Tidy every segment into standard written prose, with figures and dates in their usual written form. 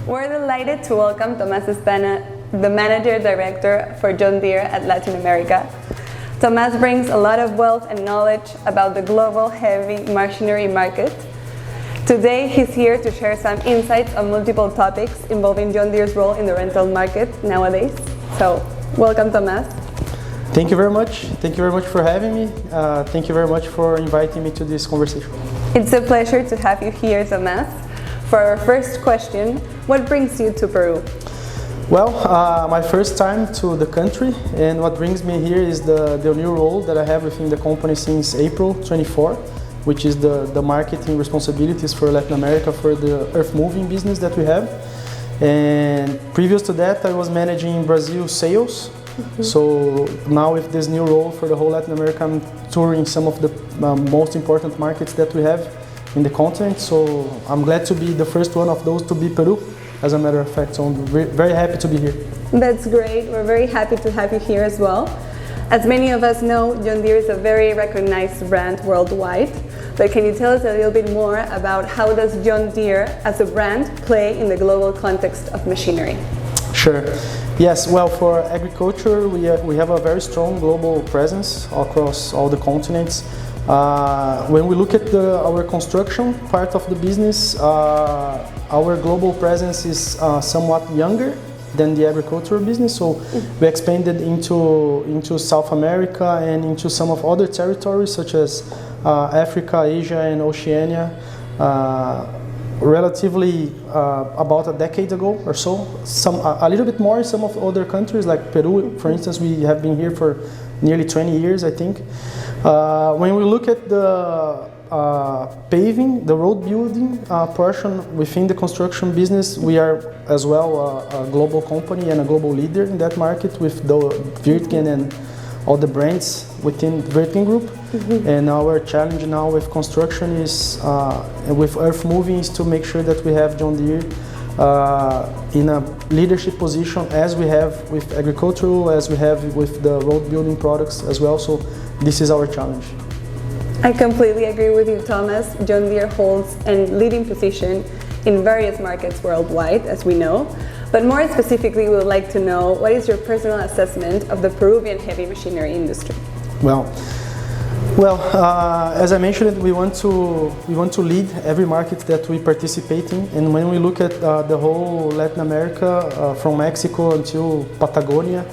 We're delighted to welcome Thomás Spana, the Manager Director for John Deere at Latin America. Thomás brings a lot of wealth and knowledge about the global heavy machinery market. Today he's here to share some insights on multiple topics involving John Deere's role in the rental market nowadays. So, welcome Thomás. Thank you very much. Thank you very much for having me. Thank you very much for inviting me to this conversation. It's a pleasure to have you here, Thomás. For our first question, what brings you to Peru? Well, my first time to the country, and what brings me here is the new role that I have within the company since April 24, which is the marketing responsibilities for Latin America for the earth moving business that we have. And previous to that, I was managing Brazil sales. So now with this new role for the whole Latin America, I'm touring some of the most important markets that we have in the continent. So I'm glad to be the first one of those to be Peru, as a matter of fact. So I'm very happy to be here. That's great. We're very happy to have you here as well. As many of us know, John Deere is a very recognized brand worldwide. But can you tell us a little bit more about how does John Deere as a brand play in the global context of machinery? Sure. Yes, well, for agriculture, we have a very strong global presence across all the continents. When we look at our construction part of the business, our global presence is somewhat younger than the agricultural business. So we expanded into South America and into some of other territories such as Africa, Asia, and Oceania. Relatively about a decade ago or so, a little bit more in some of other countries like Peru, for instance. We have been here for nearly 20 years, I think. When we look at the paving, the road building portion within the construction business, we are as well a global company and a global leader in that market with the Wirtgen and all the brands within the Wirtgen Group. And our challenge now with construction is, with earth moving, is to make sure that we have John Deere in a leadership position as we have with agricultural, as we have with the road building products as well. So this is our challenge. I completely agree with you, Thomás. John Deere holds a leading position in various markets worldwide, as we know. But more specifically, we would like to know, what is your personal assessment of the Peruvian heavy machinery industry? Well, as I mentioned, we want to lead every market that we participate in. And when we look at the whole Latin America, from Mexico until Patagonia,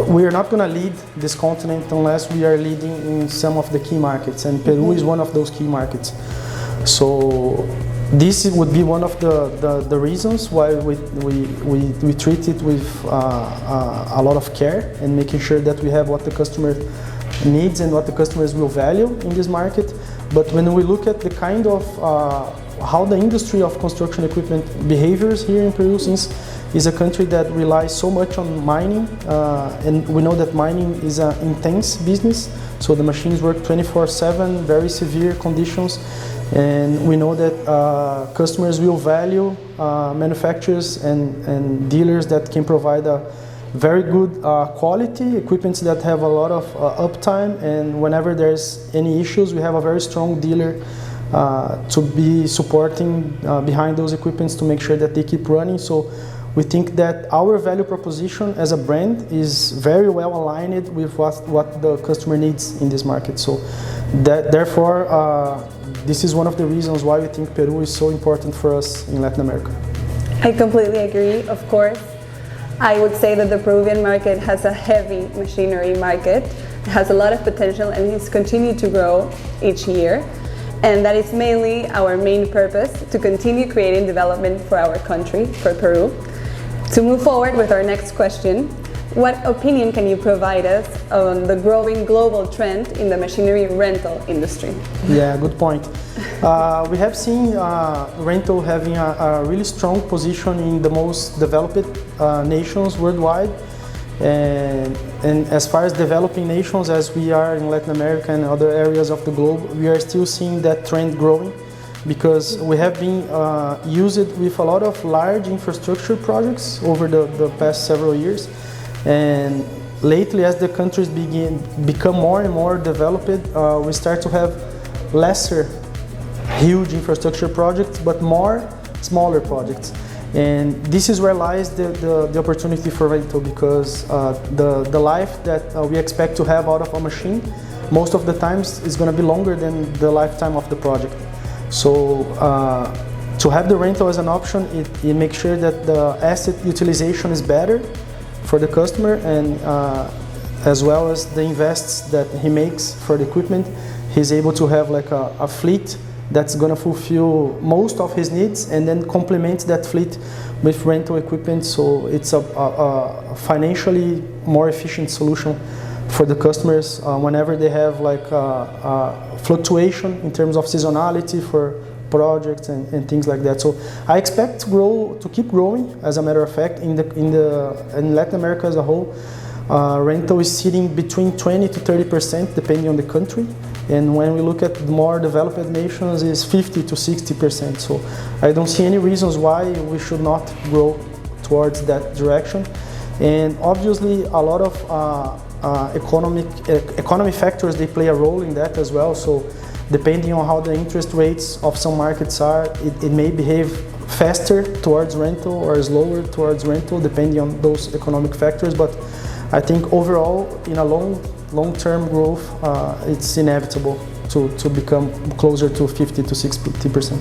we are not going to lead this continent unless we are leading in some of the key markets. And Peru is one of those key markets. So this would be one of the reasons why we treat it with a lot of care and making sure that we have what the customer needs and what the customers will value in this market. But when we look at the kind of how the industry of construction equipment behaviors here in Peru, since it's a country that relies so much on mining, and we know that mining is an intense business, so the machines work 24/7, very severe conditions. And we know that customers will value manufacturers and dealers that can provide a very good quality, equipments that have a lot of uptime, and whenever there's any issues, we have a very strong dealer to be supporting behind those equipments to make sure that they keep running. So we think that our value proposition as a brand is very well aligned with what the customer needs in this market. So therefore, this is one of the reasons why we think Peru is so important for us in Latin America. I completely agree, of course. I would say that the Peruvian market has a heavy machinery market. It has a lot of potential and it's continued to grow each year. And that is mainly our main purpose, to continue creating development for our country, for Peru. To move forward with our next question, what opinion can you provide us on the growing global trend in the machinery rental industry? Yeah, good point. We have seen rental having a really strong position in the most developed nations worldwide. And as far as developing nations, as we are in Latin America and other areas of the globe, we are still seeing that trend growing, because we have been used with a lot of large infrastructure projects over the past several years. And lately, as the countries become more and more developed, we start to have lesser huge infrastructure projects, but more smaller projects. And this is where lies the opportunity for rental, because the life that we expect to have out of a machine, most of the times is going to be longer than the lifetime of the project. So to have the rental as an option, it makes sure that the asset utilization is better for the customer, and as well as the invests that he makes for the equipment, he's able to have like a fleet that's going to fulfill most of his needs, and then complement that fleet with rental equipment. So it's a financially more efficient solution for the customers whenever they have like fluctuation in terms of seasonality for projects and things like that. So I expect to keep growing. As a matter of fact, in Latin America as a whole, rental is sitting between 20 to 30% depending on the country. And when we look at more developed nations, it's 50 to 60%. So I don't see any reasons why we should not grow towards that direction. And obviously, a lot of economic factors, they play a role in that as well. So depending on how the interest rates of some markets are, it may behave faster towards rental or slower towards rental, depending on those economic factors. But I think overall, in a long-term growth, it's inevitable to become closer to 50 to 60%.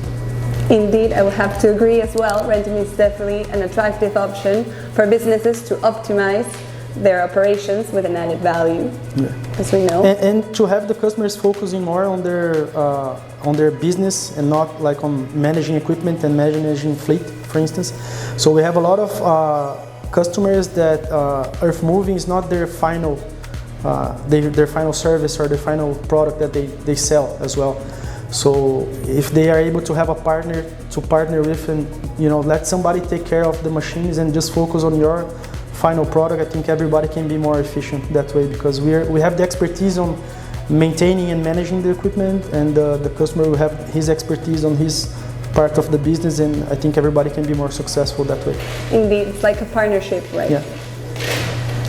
Indeed, I would have to agree as well. Renting is definitely an attractive option for businesses to optimize their operations with an added value, as we know. And to have the customers focusing more on their business and not like on managing equipment and managing fleet, for instance. So we have a lot of customers that earth moving is not their final service or their final product that they sell as well. So if they are able to have a partner to partner with, and let somebody take care of the machines and just focus on your final product, I think everybody can be more efficient that way, because we have the expertise on maintaining and managing the equipment, and the customer will have his expertise on his part of the business, and I think everybody can be more successful that way. Indeed, it's like a partnership, right? Yeah.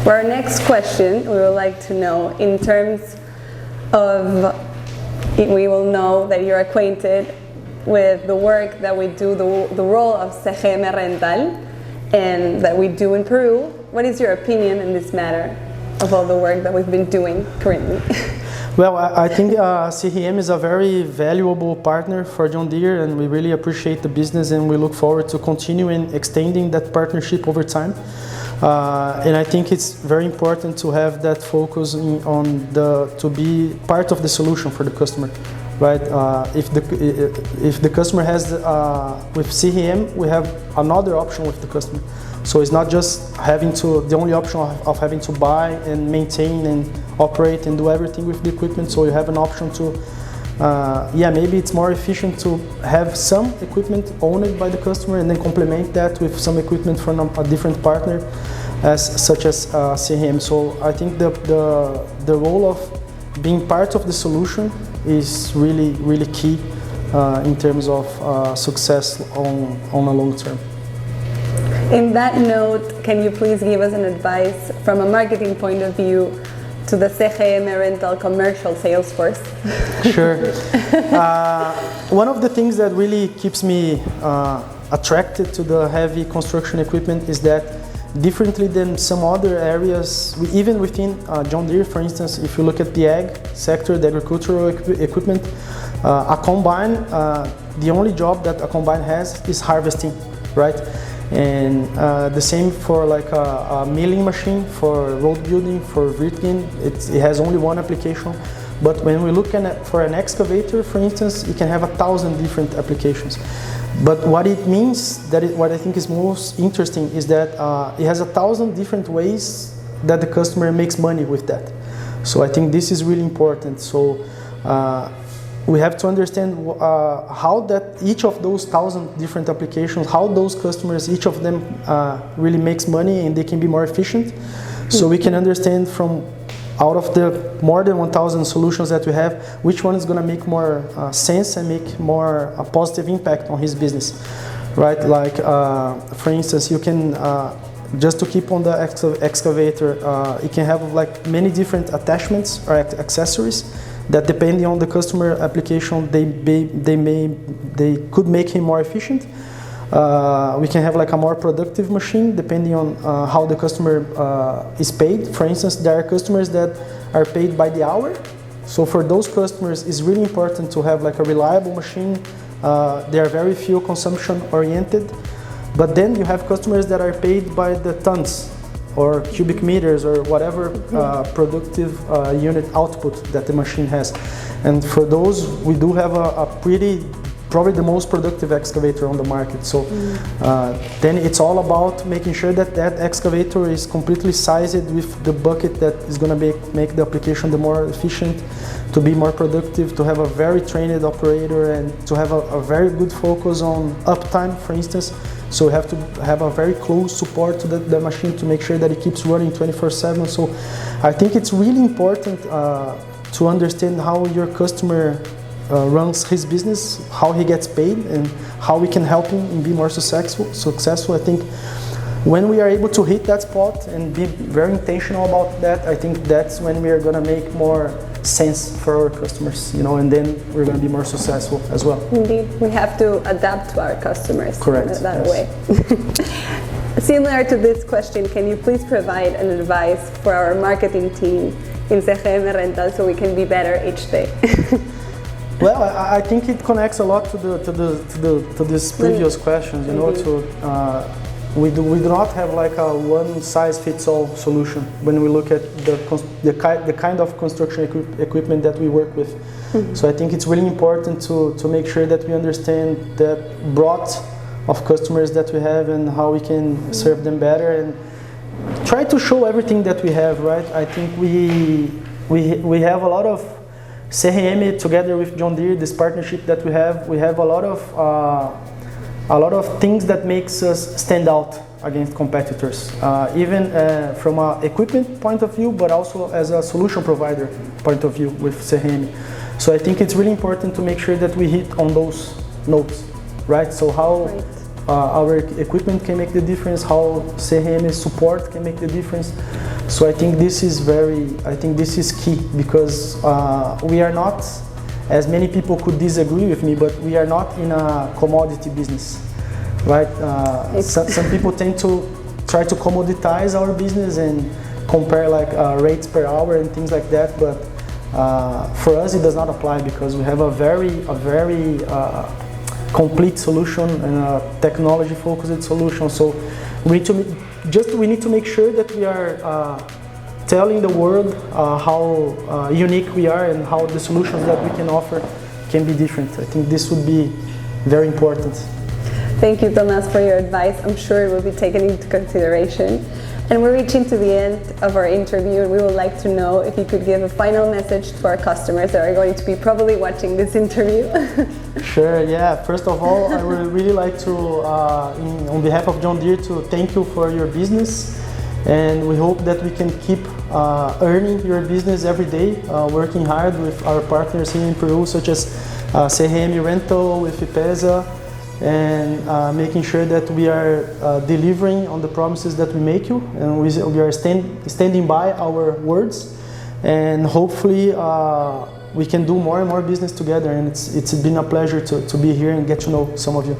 For our next question, we would like to know, in terms of, we will know that you're acquainted with the work that we do, the role of CGM Rental, and that we do in Peru. What is your opinion in this matter of all the work that we've been doing currently? Well, I think CGM is a very valuable partner for John Deere, and we really appreciate the business, and we look forward to continuing extending that partnership over time. And I think it's very important to have that focus to be part of the solution for the customer, right? If the customer has with CGM, we have another option with the customer. So it's not just the only option of having to buy and maintain and operate and do everything with the equipment. So you have an option to, maybe it's more efficient to have some equipment owned by the customer and then complement that with some equipment from a different partner, such as CGM. So I think the role of being part of the solution is really, really key in terms of success on a long term. In that note, can you please give us an advice from a marketing point of view to the CGM Rental commercial sales force? Sure. One of the things that really keeps me attracted to the heavy construction equipment is that, differently than some other areas, even within John Deere, for instance, if you look at the ag sector, the agricultural equipment, a combine, the only job that a combine has is harvesting, right? And the same for like a milling machine, for road building, for Wirtgen, it has only one application. But when we look for an excavator, for instance, it can have 1,000 different applications. But what it means, what I think is most interesting, is that it has 1,000 different ways that the customer makes money with that. So I think this is really important. So we have to understand how that each of those 1,000 different applications, how those customers, each of them really makes money and they can be more efficient. So we can understand from out of the more than 1,000 solutions that we have, which one is going to make more sense and make more a positive impact on his business, right? Like, for instance, you can, just to keep on the excavator, it can have like many different attachments or accessories that, depending on the customer application, they could make him more efficient. We can have like a more productive machine depending on how the customer is paid. For instance, there are customers that are paid by the hour. So for those customers, it's really important to have like a reliable machine. They are very fuel consumption oriented. But then you have customers that are paid by the tons or cubic meters or whatever productive unit output that the machine has. And for those, we do have a probably the most productive excavator on the market. So then it's all about making sure that that excavator is completely sized with the bucket that is going to make the application the more efficient, to be more productive, to have a very trained operator, and to have a very good focus on uptime, for instance. So we have to have a very close support to the machine to make sure that it keeps running 24/7. So I think it's really important to understand how your customer runs his business, how he gets paid, and how we can help him and be more successful. I think when we are able to hit that spot and be very intentional about that, I think that's when we are going to make more sense for our customers, you know, and then we're going to be more successful as well. Indeed, we have to adapt to our customers. Correct. In that Yes. way. Similar to this question, can you please provide an advice for our marketing team in CGM Rental so we can be better each day? Well, I think it connects a lot to this previous questions. You know, we do not have like a one size fits all solution when we look at the kind of construction equipment that we work with. So I think it's really important to make sure that we understand that breadth of customers that we have and how we can serve them better, and try to show everything that we have. Right? I think we have a lot of CGM together with John Deere, this partnership that we have a lot of things that makes us stand out against competitors, even from an equipment point of view, but also as a solution provider point of view with CGM. So I think it's really important to make sure that we hit on those notes, right? So how our equipment can make the difference, how CGM support can make the difference. So I think this is key, because we are not, as many people could disagree with me, but we are not in a commodity business, right? Some people tend to try to commoditize our business and compare like rates per hour and things like that, but for us it does not apply, because we have a very complete solution and a technology focused solution. So we need to make sure that we are telling the world how unique we are and how the solutions that we can offer can be different. I think this would be very important. Thank you, Thomás, for your advice. I'm sure it will be taken into consideration. And we're reaching to the end of our interview, and we would like to know if you could give a final message to our customers that are going to be probably watching this interview. Sure, yeah. First of all, I would really like to, on behalf of John Deere, to thank you for your business, and we hope that we can keep earning your business every day, working hard with our partners here in Peru, such as CGM Rental, with IPESA, and making sure that we are delivering on the promises that we make you, and we are standing by our words, and hopefully we can do more and more business together, and it's been a pleasure to be here and get to know some of you.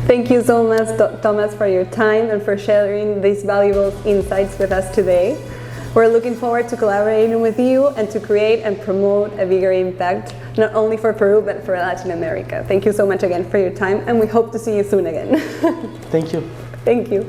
Thank you so much, Thomás, for your time and for sharing these valuable insights with us today. We're looking forward to collaborating with you and to create and promote a bigger impact, not only for Peru, but for Latin America. Thank you so much again for your time, and we hope to see you soon again. Thank you. Thank you.